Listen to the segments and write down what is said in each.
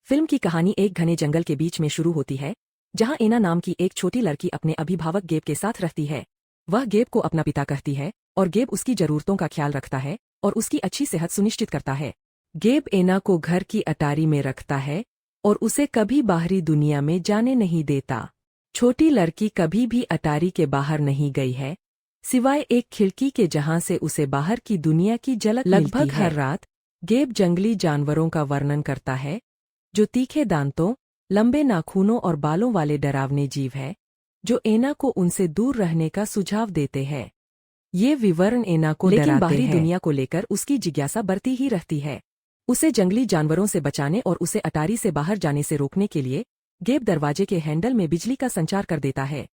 Film की कहानी एक घने जंगल के बीच में शुरू होती है, जहां एना नाम की एक छोटी लड़की अपने अभिभावक गेब के साथ रहती है। वह गेब को अपना पिता कहती है और गेब उसकी जरूरतों का ख्याल रखता है और उसकी अच्छी सेहत सुनिश्चित करता है। गेब एना को घर की अटारी में रखता है और उसे कभी बाहरी दुनिया में जाने नहीं देता। छोटी लड़की कभी भी अटारी के बाहर नहीं गई है, सिवाय एक खिड़की के जहां से उसे बाहर की दुनिया की झलक मिलती है। लगभग हर रात गेब जंगली जानवरों का वर्णन करता है, जो तीखे दांतों, लंबे नाखूनों और बालों वाले डरावने जीव है, जो एना को उनसे दूर रहने का सुझाव देते हैं। ये विवरण एना को डराते हैं, लेकिन बाहरी दुनिया को लेकर उसकी जिज्ञासा बढ़ती ही रहती है। उसे जंगली जानवरों से बचाने और उसे अटारी से बाहर जाने से रोकने के लिए गेब दरवाजे के हैंडल में बिजली का संचार कर देता है।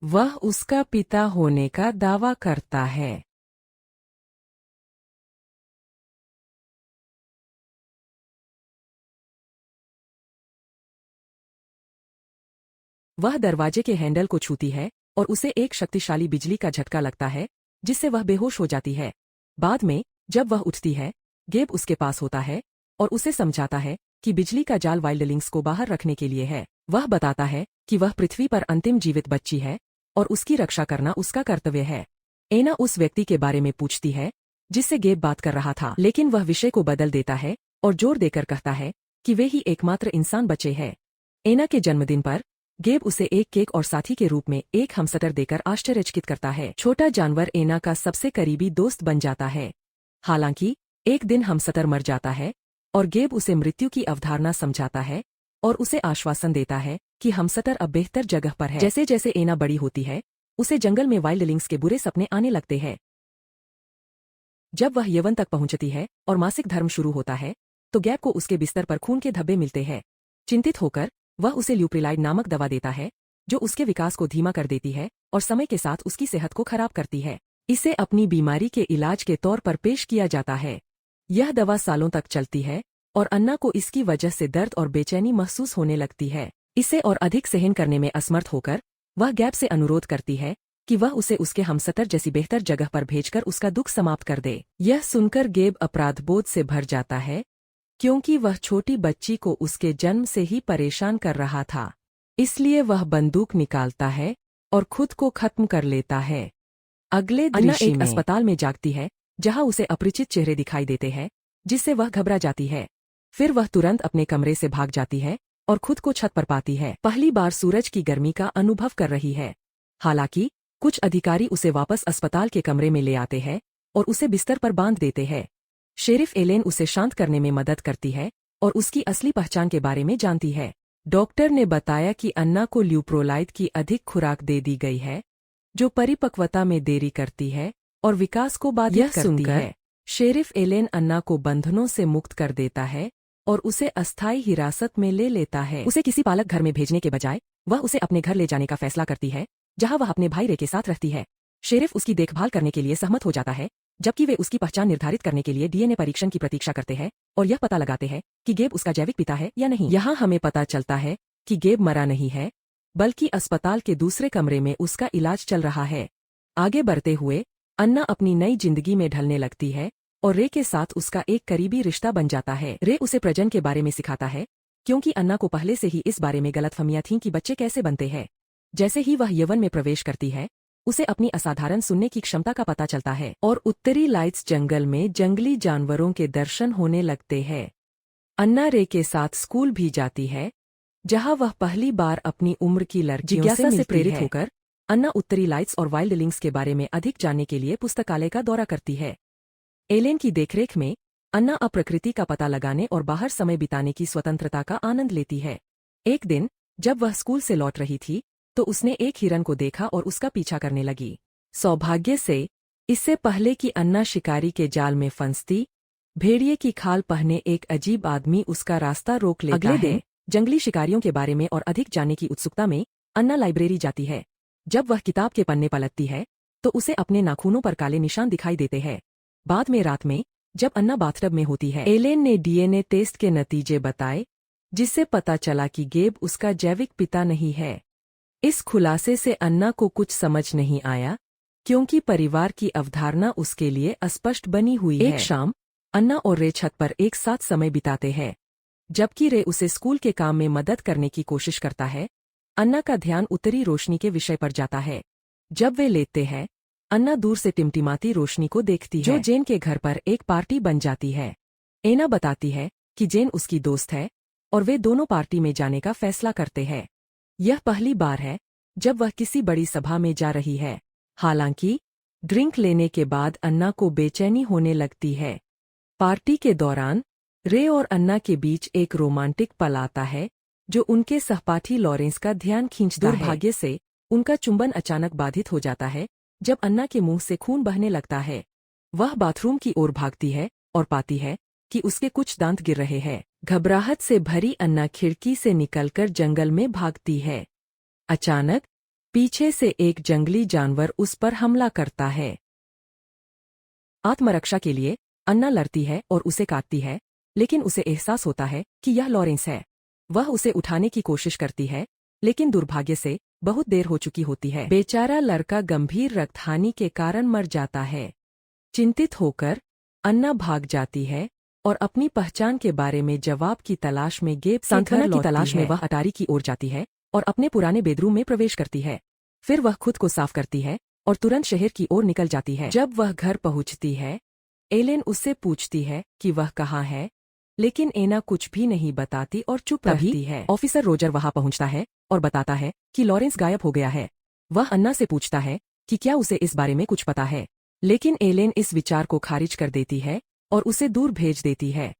वह उसका पिता होने का दावा करता है। वह दरवाजे के हैंडल को छूती है और उसे एक शक्तिशाली बिजली का झटका लगता है, जिससे वह बेहोश हो जाती है। बाद में जब वह उठती है, गेब उसके पास होता है और उसे समझाता है कि बिजली का जाल वाइल्डलिंग्स को बाहर रखने के लिए है। वह बताता है कि वह पृथ्वी पर अंतिम जीवित बच्ची है और उसकी रक्षा करना उसका कर्तव्य है। एना उस व्यक्ति के बारे में पूछती है जिससे गेब बात कर रहा था, लेकिन वह विषय को बदल देता है और जोर देकर कहता है कि वे ही एकमात्र इंसान बचे हैं। एना के जन्मदिन पर गेब उसे एक केक और साथी के रूप में एक हमस्टर देकर आश्चर्यचकित करता है। छोटा जानवर एना का सबसे करीबी दोस्त बन जाता है। हालांकि एक दिन हमस्टर मर जाता है और गेब उसे मृत्यु की अवधारणा समझाता है और उसे आश्वासन देता है कि हमस्टर अब बेहतर जगह पर है। जैसे जैसे एना बड़ी होती है, उसे जंगल में वाइल्डलिंग्स के बुरे सपने आने लगते हैं। जब वह यौवन तक पहुंचती है और मासिक धर्म शुरू होता है, तो गेब को उसके बिस्तर पर खून के धब्बे मिलते हैं। चिंतित होकर वह उसे ल्यूप्रिलाइड नामक दवा देता है, जो उसके विकास को धीमा कर देती है और समय के साथ उसकी सेहत को खराब करती है। इसे अपनी बीमारी के इलाज के तौर पर पेश किया जाता है। यह दवा सालों तक चलती है और अन्ना को इसकी वजह से दर्द और बेचैनी महसूस होने लगती है। इसे और अधिक सहन करने में असमर्थ होकर वह गेब से अनुरोध करती है कि वह उसे उसके हमस्टर जैसी बेहतर जगह पर भेजकर उसका दुख समाप्त कर दे। यह सुनकर गेब अपराधबोध से भर जाता है, क्योंकि वह छोटी बच्ची को उसके जन्म से ही परेशान कर रहा था। इसलिए वह बंदूक निकालता है और खुद को खत्म कर लेता है। अगले दृश्य में अस्पताल में जागती है, जहां उसे अपरिचित चेहरे दिखाई देते हैं, जिससे वह घबरा जाती है। फिर वह तुरंत अपने कमरे से भाग जाती है और खुद को छत पर पाती है। पहली बार सूरज की गर्मी का अनुभव कर रही है। हालांकि कुछ अधिकारी उसे वापस अस्पताल के कमरे में ले आते हैं और उसे बिस्तर पर बांध देते हैं। शेरिफ एलेन उसे शांत करने में मदद करती है और उसकी असली पहचान के बारे में जानती है। डॉक्टर ने बताया कि अन्ना को ल्यूप्रोलाइड की अधिक खुराक दे दी गई है, जो परिपक्वता में देरी करती है और विकास को बाधित करती है। शेरिफ एलेन अन्ना को बंधनों से मुक्त कर देता है और उसे अस्थायी हिरासत में ले लेता है। उसे किसी पालक घर में भेजने के बजाय वह उसे अपने घर ले जाने का फैसला करती है, जहां वह अपने भाई रे के साथ रहती है। शेरिफ उसकी देखभाल करने के लिए सहमत हो जाता है, जबकि वे उसकी पहचान निर्धारित करने के लिए डीएनए परीक्षण की प्रतीक्षा करते हैं और यह पता लगाते हैं कि गेब उसका जैविक पिता है या नहीं। यहाँ हमें पता चलता है कि गेब मरा नहीं है, बल्कि अस्पताल के दूसरे कमरे में उसका इलाज चल रहा है। आगे बढ़ते हुए अन्ना अपनी नई जिंदगी में ढलने लगती है और रे के साथ उसका एक करीबी रिश्ता बन जाता है। रे उसे प्रजनन के बारे में सिखाता है, क्योंकि अन्ना को पहले से ही इस बारे में गलतफहमियां थीं कि बच्चे कैसे बनते हैं। जैसे ही वह यौवन में प्रवेश करती है, उसे अपनी असाधारण सुनने की क्षमता का पता चलता है और उत्तरी लाइट्स जंगल में जंगली जानवरों के दर्शन होने लगते हैं। अन्ना रे के साथ स्कूल भी जाती है, जहां वह पहली बार अपनी उम्र की लड़कियों से प्रेरित होकर अन्ना उत्तरी लाइट्स और वाइल्डलिंग्स के बारे में अधिक जानने के लिए पुस्तकालय का दौरा करती है। एलेन की देखरेख में अन्ना अब प्रकृति का पता लगाने और बाहर समय बिताने की स्वतंत्रता का आनंद लेती है। एक दिन जब वह स्कूल से लौट रही थी, तो उसने एक हिरन को देखा और उसका पीछा करने लगी। सौभाग्य से इससे पहले कि अन्ना शिकारी के जाल में फंसती, भेड़िए की खाल पहने एक अजीब आदमी उसका रास्ता रोक लेता है। अगले दिन जंगली शिकारियों के बारे में और अधिक जानने की उत्सुकता में अन्ना लाइब्रेरी जाती है। जब वह किताब के पन्ने पलटती है, तो उसे अपने नाखूनों पर काले निशान दिखाई देते हैं। बाद में रात में जब अन्ना बाथटब में होती है, एलेन ने डीएनए टेस्ट के नतीजे बताए, जिससे पता चला कि गेब उसका जैविक पिता नहीं है। इस खुलासे से अन्ना को कुछ समझ नहीं आया, क्योंकि परिवार की अवधारणा उसके लिए अस्पष्ट बनी हुई है। एक शाम अन्ना और रे छत पर एक साथ समय बिताते हैं। जबकि रे उसे स्कूल के काम में मदद करने की कोशिश करता है, अन्ना का ध्यान उत्तरी रोशनी के विषय पर जाता है। जब वे लेटते हैं, अन्ना दूर से टिमटिमाती रोशनी को देखती है, जो जेन के घर पर एक पार्टी बन जाती है। एना बताती है कि जेन उसकी दोस्त है और वे दोनों पार्टी में जाने का फैसला करते हैं। यह पहली बार है जब वह किसी बड़ी सभा में जा रही है। हालांकि ड्रिंक लेने के बाद अन्ना को बेचैनी होने लगती है। पार्टी के दौरान रे और अन्ना के बीच एक रोमांटिक पल आता है जो उनके सहपाठी लॉरेंस का ध्यान खींचता है। दुर्भाग्य से उनका चुंबन अचानक बाधित हो जाता है जब अन्ना के मुंह से खून बहने लगता है। वह बाथरूम की ओर भागती है और पाती है कि उसके कुछ दांत गिर रहे हैं। घबराहट से भरी अन्ना खिड़की से निकलकर जंगल में भागती है। अचानक पीछे से एक जंगली जानवर उस पर हमला करता है। आत्मरक्षा के लिए अन्ना लड़ती है और उसे काटती है, लेकिन उसे एहसास होता है कि यह लॉरेंस है। वह उसे उठाने की कोशिश करती है, लेकिन दुर्भाग्य से बहुत देर हो चुकी होती है। बेचारा लड़का गंभीर रक्तहानि के कारण मर जाता है। चिंतित होकर अन्ना भाग जाती है और अपनी पहचान के बारे में जवाब की तलाश में गेब सांत्वना की तलाश में वह अटारी की ओर जाती है और अपने पुराने बेडरूम में प्रवेश करती है। फिर वह खुद को साफ करती है और तुरंत शहर की ओर निकल जाती है। जब वह घर पहुंचती है, एलेन उससे पूछती है कि वह कहाँ है, लेकिन एना कुछ भी नहीं बताती और चुप रहती है। ऑफिसर रोजर वहां पहुंचता है और बताता है कि लॉरेंस गायब हो गया है। वह अन्ना से पूछता है कि क्या उसे इस बारे में कुछ पता है, लेकिन एलेन इस विचार को खारिज कर देती है और उसे दूर भेज देती है।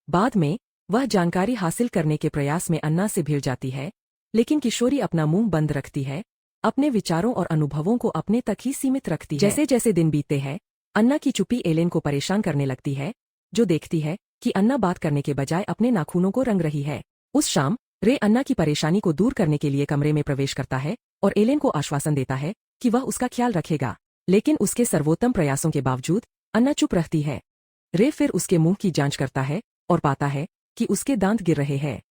बाद में वह जानकारी हासिल करने के प्रयास में अन्ना से भिड़ जाती है, लेकिन किशोरी अपना मुंह बंद रखती है, अपने विचारों और अनुभवों को अपने तक ही सीमित रखती है। जैसे जैसे दिन बीतते हैं, अन्ना की चुप्पी एलेन को परेशान करने लगती है, जो देखती है कि अन्ना बात करने के बजाय अपने नाखूनों को रंग रही है। उस शाम रे अन्ना की परेशानी को दूर करने के लिए कमरे में प्रवेश करता है और एलेन को आश्वासन देता है कि वह उसका ख्याल रखेगा, लेकिन उसके सर्वोत्तम प्रयासों के बावजूद अन्ना चुप रहती है। रे फिर उसके मुंह की जांच करता है और पाता है कि उसके दांत गिर रहे हैं।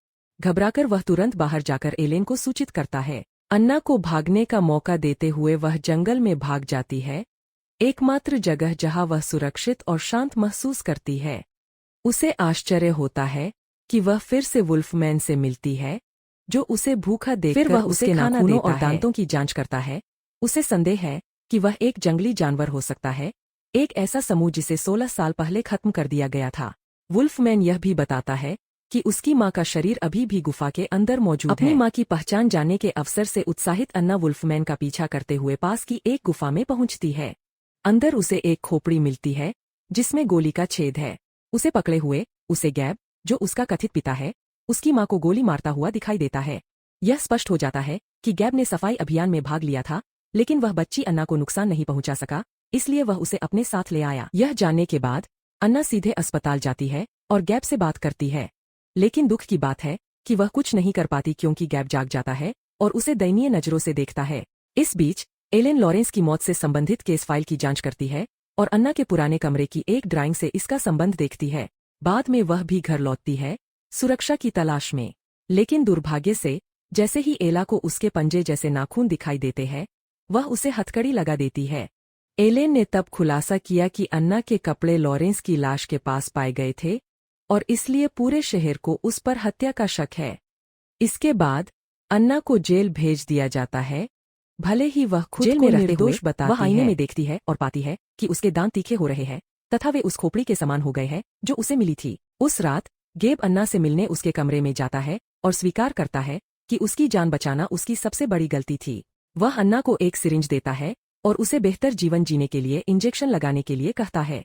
घबराकर वह तुरंत बाहर जाकर एलेन को सूचित करता है। अन्ना को भागने का मौका देते हुए वह जंगल में भाग जाती है, एकमात्र जगह जहां वह सुरक्षित और शांत महसूस करती है। उसे आश्चर्य होता है कि वह फिर से वुल्फमैन से मिलती है, जो उसे भूखा देखकर फिर वह उसे नाखूनों और दांतों की जांच करता है। उसे संदेह है कि वह एक जंगली जानवर हो सकता है, एक ऐसा समूह जिसे 16 साल पहले खत्म कर दिया गया था। वुल्फमैन यह भी बताता है कि उसकी मां का शरीर अभी भी गुफा के अंदर मौजूद है। अपनी मां की पहचान जानने के अवसर से उत्साहित अन्ना वुल्फमैन का पीछा करते हुए पास की एक गुफा में पहुंचती है। अंदर उसे एक खोपड़ी मिलती है जिसमें गोली का छेद है। उसे पकड़े हुए उसे गैब, जो उसका कथित पिता है, उसकी मां को गोली मारता हुआ दिखाई देता है। यह स्पष्ट हो जाता है कि गैब ने सफाई अभियान में भाग लिया था, लेकिन वह बच्ची अन्ना को नुकसान नहीं पहुंचा सका, इसलिए वह उसे अपने साथ ले आया। यह जानने के बाद अन्ना सीधे अस्पताल जाती है और गैब से बात करती है, लेकिन दुख की बात है कि वह कुछ नहीं कर पाती क्योंकि गैब जाग जाता है और उसे दयनीय नजरों से देखता है। इस बीच एलेन लॉरेंस की मौत से संबंधित केस फाइल की जांच करती है और अन्ना के पुराने कमरे की एक ड्राइंग से इसका संबंध देखती है। बाद में वह भी घर लौटती है, सुरक्षा की तलाश में, लेकिन दुर्भाग्य से जैसे ही एला को उसके पंजे जैसे नाखून दिखाई देते हैं, वह उसे हथकड़ी लगा देती है। एलेन ने तब खुलासा किया कि अन्ना के कपड़े लॉरेंस की लाश के पास पाए गए थे और इसलिए पूरे शहर को उस पर हत्या का शक है। इसके बाद अन्ना को जेल भेज दिया जाता है। भले ही वह खुद को निर्दोष बताती है, वह आईने में देखती है और पाती है कि उसके दांत तीखे हो रहे हैं तथा वे उस खोपड़ी के समान हो गए हैं जो उसे मिली थी। उस रात गेब अन्ना से मिलने उसके कमरे में जाता है और स्वीकार करता है कि उसकी जान बचाना उसकी सबसे बड़ी गलती थी। वह अन्ना को एक सिरिंज देता है और उसे बेहतर जीवन जीने के लिए इंजेक्शन लगाने के लिए कहता है।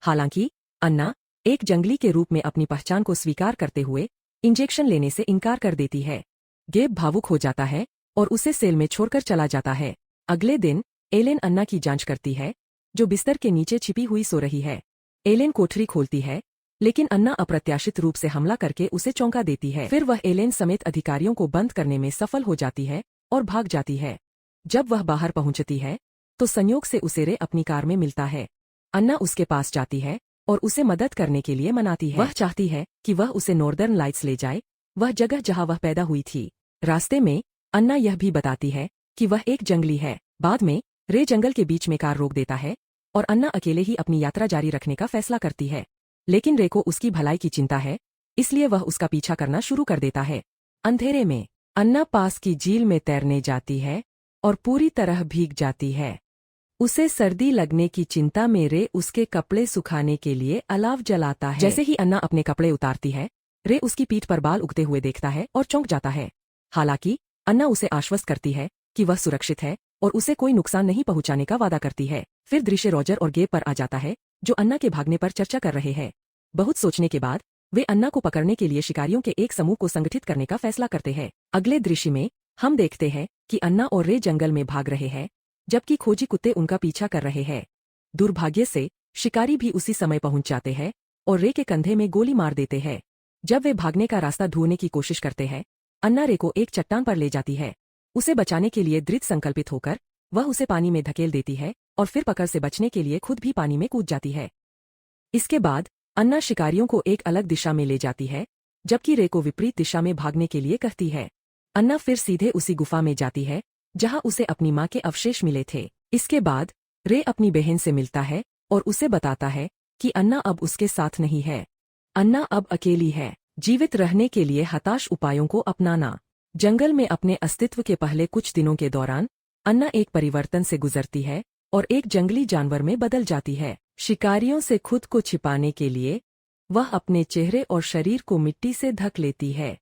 हालांकि अन्ना एक जंगली के रूप में अपनी पहचान को स्वीकार करते हुए इंजेक्शन लेने से इनकार कर देती है। गेब भावुक हो जाता है और उसे सेल में छोड़कर चला जाता है। अगले दिन एलेन अन्ना की जांच करती है, जो बिस्तर के नीचे छिपी हुई सो रही है। एलेन कोठरी खोलती है, लेकिन अन्ना अप्रत्याशित रूप से हमला करके उसे चौंका देती है। फिर वह एलेन समेत अधिकारियों को बंद करने में सफल हो जाती है और भाग जाती है। जब वह बाहर पहुंचती है तो संयोग से उसे रे अपनी कार में मिलता है। अन्ना उसके पास जाती है और उसे मदद करने के लिए मनाती है। वह चाहती है कि वह उसे नॉर्दर्न लाइट्स ले जाए, वह जगह जहां वह पैदा हुई थी। रास्ते में अन्ना यह भी बताती है कि वह एक जंगली है। बाद में रे जंगल के बीच में कार रोक देता है और अन्ना अकेले ही अपनी यात्रा जारी रखने का फैसला करती है, लेकिन रे को उसकी भलाई की चिंता है, इसलिए वह उसका पीछा करना शुरू कर देता है। अंधेरे में अन्ना पास की झील में तैरने जाती है और पूरी तरह भीग जाती है। उसे सर्दी लगने की चिंता में रे उसके कपड़े सुखाने के लिए अलाव जलाता है। जैसे ही अन्ना अपने कपड़े उतारती है, रे उसकी पीठ पर बाल उगते हुए देखता है और चौंक जाता है। हालांकि अन्ना उसे आश्वस्त करती है कि वह सुरक्षित है और उसे कोई नुकसान नहीं पहुंचाने का वादा करती है। फिर दृश्य रॉजर और गेब पर आ जाता है, जो अन्ना के भागने पर चर्चा कर रहे हैं। बहुत सोचने के बाद वे अन्ना को पकड़ने के लिए शिकारियों के एक समूह को संगठित करने का फैसला करते हैं। अगले दृश्य में हम देखते हैं कि अन्ना और रे जंगल में भाग रहे हैं, जबकि खोजी कुत्ते उनका पीछा कर रहे हैं। दुर्भाग्य से शिकारी भी उसी समय पहुंच जाते हैं और रे के कंधे में गोली मार देते हैं। जब वे भागने का रास्ता ढूंढने की कोशिश करते हैं, अन्ना रे को एक चट्टान पर ले जाती है। उसे बचाने के लिए दृढ़ संकल्पित होकर वह उसे पानी में धकेल देती है और फिर पकड़ से बचने के लिए खुद भी पानी में कूद जाती है। इसके बाद अन्ना शिकारियों को एक अलग दिशा में ले जाती है, जबकि रे को विपरीत दिशा में भागने के लिए कहती है। अन्ना फिर सीधे उसी गुफा में जाती है जहां उसे अपनी मां के अवशेष मिले थे। इसके बाद रे अपनी बहन से मिलता है और उसे बताता है कि अन्ना अब उसके साथ नहीं है। अन्ना अब अकेली है। जीवित रहने के लिए हताश उपायों को अपनाना। जंगल में अपने अस्तित्व के पहले कुछ दिनों के दौरान अन्ना एक परिवर्तन से गुजरती है और एक जंगली जानवर में बदल जाती है। शिकारियों से खुद को छिपाने के लिए वह अपने चेहरे और शरीर को मिट्टी से ढक लेती है।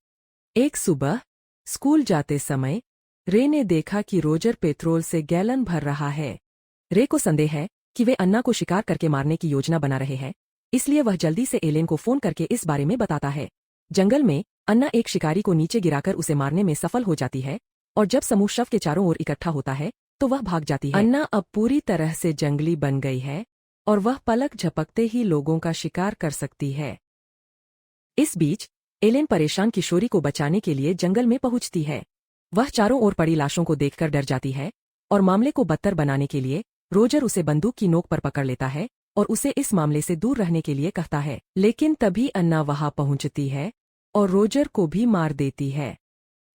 एक सुबह स्कूल जाते समय रे ने देखा कि रोजर पेट्रोल से गैलन भर रहा है। रे को संदेह है कि वे अन्ना को शिकार करके मारने की योजना बना रहे हैं, इसलिए वह जल्दी से एलेन को फोन करके इस बारे में बताता है। जंगल में अन्ना एक शिकारी को नीचे गिराकर उसे मारने में सफल हो जाती है और जब समूह शव के चारों ओर इकट्ठा होता है तो वह भाग जाती है। अन्ना अब पूरी तरह से जंगली बन गई है और वह पलक झपकते ही लोगों का शिकार कर सकती है। इस बीच एलेन परेशान किशोरी को बचाने के लिए जंगल में पहुंचती है। वह चारों ओर पड़ी लाशों को देखकर डर जाती है और मामले को बदतर बनाने के लिए रोजर उसे बंदूक की नोक पर पकड़ लेता है और उसे इस मामले से दूर रहने के लिए कहता है। लेकिन तभी अन्ना वहां पहुंचती है और रोजर को भी मार देती है।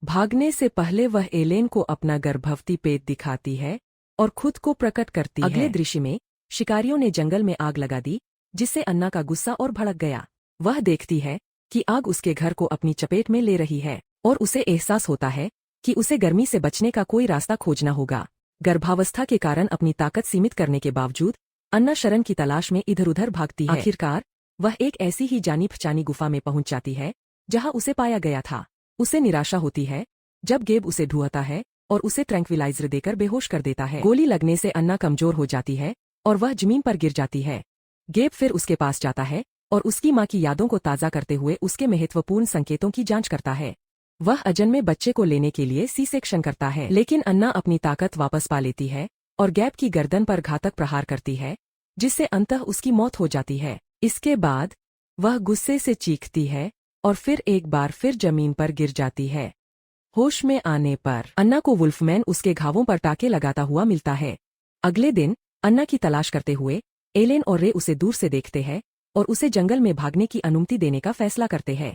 भागने से पहले वह एलेन को अपना गर्भवती पेट दिखाती है और खुद को प्रकट करती है। अगले दृश्य में शिकारियों ने जंगल में आग लगा दी, जिससे अन्ना का गुस्सा और भड़क गया। वह देखती है कि आग उसके घर को अपनी चपेट में ले रही है और उसे एहसास होता है कि उसे गर्मी से बचने का कोई रास्ता खोजना होगा। गर्भावस्था के कारण अपनी ताकत सीमित करने के बावजूद अन्ना शरण की तलाश में इधर उधर भागती है। आखिरकार वह एक ऐसी ही जानी पहचानी गुफा में पहुंच जाती है जहां उसे पाया गया था। उसे निराशा होती है जब गेब उसे ढूंढता है और उसे ट्रैंक्विलाइजर देकर बेहोश कर देता है। गोली लगने से अन्ना कमजोर हो जाती है और वह जमीन पर गिर जाती है। गेब फिर उसके पास जाता है और उसकी मां की यादों को ताज़ा करते हुए उसके महत्वपूर्ण संकेतों की जांच करता है। वह अजन्मे बच्चे को लेने के लिए सी सेक्शन करता है, लेकिन अन्ना अपनी ताकत वापस पा लेती है और गैब की गर्दन पर घातक प्रहार करती है, जिससे अंततः उसकी मौत हो जाती है। इसके बाद वह गुस्से से चीखती है और फिर एक बार फिर जमीन पर गिर जाती है। होश में आने पर अन्ना को वुल्फमैन उसके घावों पर टाके लगाता हुआ मिलता है। अगले दिन अन्ना की तलाश करते हुए एलेन और रे उसे दूर से देखते हैं और उसे जंगल में भागने की अनुमति देने का फैसला करते हैं।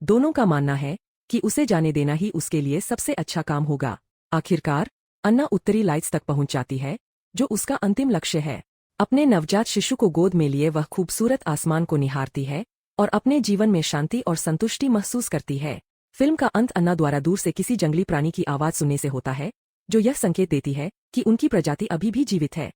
दोनों का मानना है कि उसे जाने देना ही उसके लिए सबसे अच्छा काम होगा। आखिरकार अन्ना उत्तरी लाइट्स तक पहुंच जाती है, जो उसका अंतिम लक्ष्य है। अपने नवजात शिशु को गोद में लिए वह खूबसूरत आसमान को निहारती है और अपने जीवन में शांति और संतुष्टि महसूस करती है। फिल्म का अंत अन्ना द्वारा दूर से किसी जंगली प्राणी की आवाज सुनने से होता है, जो यह संकेत देती है कि उनकी प्रजाति अभी भी जीवित है।